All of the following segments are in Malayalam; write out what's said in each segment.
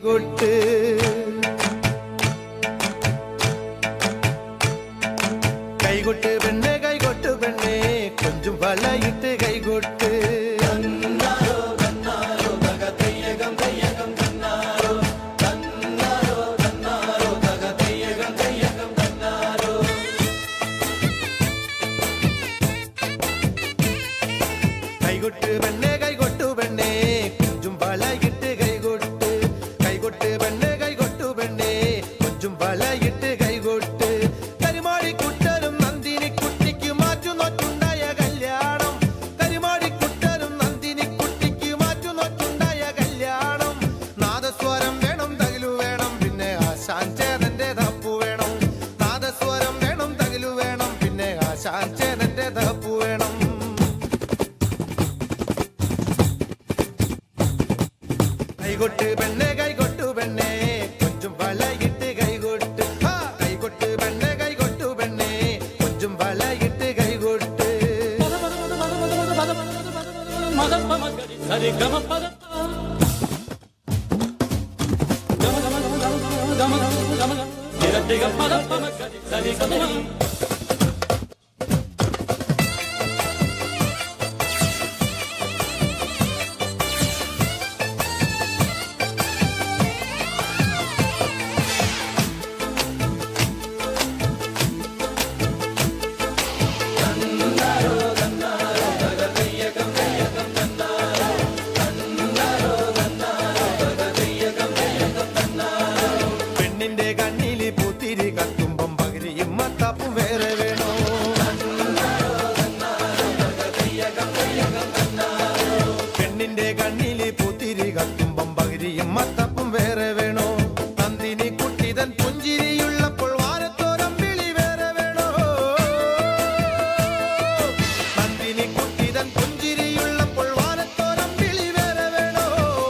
കൊട്ട് കൈകൊട്ട് പെണ്ണെ കൈകൊട്ട് പെണ്ണെ കൊഞ്ചും വളയിട്ട് കൈകൊട്ട് കൈകൊട്ട് പെണ്ണെ കൈകൊട്ടു പെണ്ണെ കൊഞ്ചും വളയിട്ട് കൈകൊട്ട് കൈകൊട്ട് പെണ്ണെ കൈകൊട്ടു പെണ്ണെ കൊഞ്ചും വളയിട്ട് കൈകൊട്ട് കരിമാടിക്കുട്ടനും നന്ദിനി കുട്ടിക്ക് മാറ്റുനോറ്റുണ്ടായ കല്യാണം കരിമാടിക്കുട്ടനും നന്ദിനി കുട്ടിക്ക് മാറ്റുനോറ്റുണ്ടായ കല്യാണം നാദസ്വരം വേണം തകിലു വേണം പിന്നെ ആശാൻ ചേതന്റെ തപ്പു വേണം നാദസ്വരം വേണം തകിലു വേണം പിന്നെ ആശാൻ ചേതന്റെ തപ്പു വേണം കൈകൊട്ട് പെണ്ണെ കൈകൊട്ടു പെണ്ണെ കൊഞ്ചും വളയിട്ട് കൈകൊട്ട് കൈകൊട്ട് പെണ്ണെ കൈകൊട്ടു പെണ്ണെ കൊഞ്ചും വളയിട്ട് കൈകൊട്ട് പെണ്ണിന്റെ കണ്ണില് പൂത്തിരി കത്തുമ്പം പകിരിയും മത്താപ്പും വേറെ വേണോ പെണ്ണിന്റെ കണ്ണില് പൂത്തിരി കത്തുമ്പം പകിരിയും മത്താപ്പും വേറെ വേണോ നന്ദിനി കുട്ടിതൻ പുഞ്ചിരിയുള്ളപ്പോൾ വാരത്തോരം വിളി വേറെ വേണോ നന്ദിനി കുട്ടിതൻ പുഞ്ചിരിയുള്ളപ്പോൾ വാരത്തോരം വിളി വേറെ വേണോ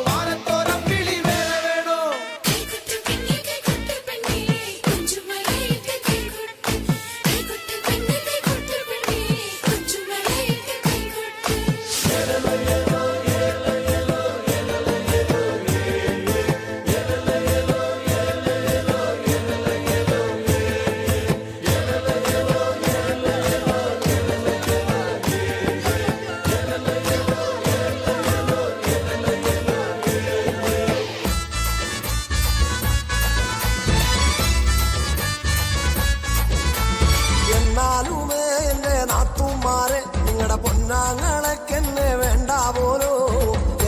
വാരത്തോരം വിളി വേറെ വേണോ എന്നാലുമേ എന്റെ നാത്തുമാരെ നിങ്ങളുടെ പൊന്നാങ്ങളൊക്കെന്നെ വേണ്ട പോലോ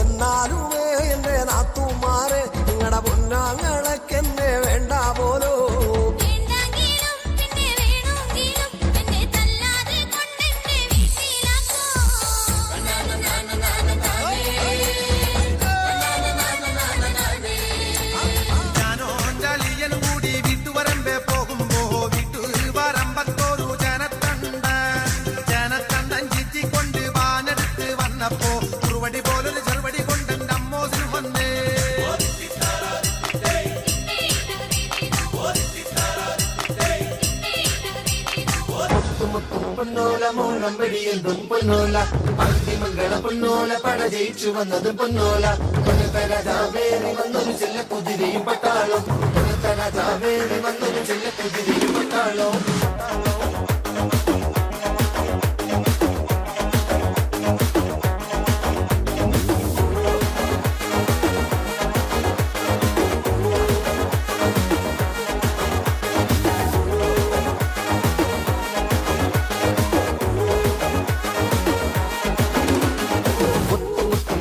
എന്നാലുമേ എന്റെ നാത്തുമാരെ നിങ്ങളുടെ പൊന്നാങ്ങളൊക്കെന്നെ വേണ്ട പോലോ ഞാനോ ചളിയനും കൂടി വീട്ടുവരമ്പേ പോകുമ്പോ വീട്ടുവരമ്പത്തോരു ജനത്തണ്ടൻ ചിറ്റിക്കൊണ്ട് വാനെടുത്ത് വന്നപ്പോ കുറുവടി പോലൊരു ചെറുവടി കൊണ്ട് എന്റെ അമ്മോസിന് വന്നേ പൊന്നോല മോളം വെടിയതും പൊന്നോല അന്തിമംഗള പൊന്നോല പട ജയിച്ചു വന്നതും പൊന്നോല രാജാവേറി വന്നൊരു ചെല്ല കുതിരയും പട്ടാളും രാജാവേറി വന്നൊരു ചെല്ല കുതിരയും പട്ടാളും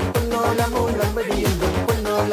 പൊന്നോല മോളം വെടിയതും പൊന്നോല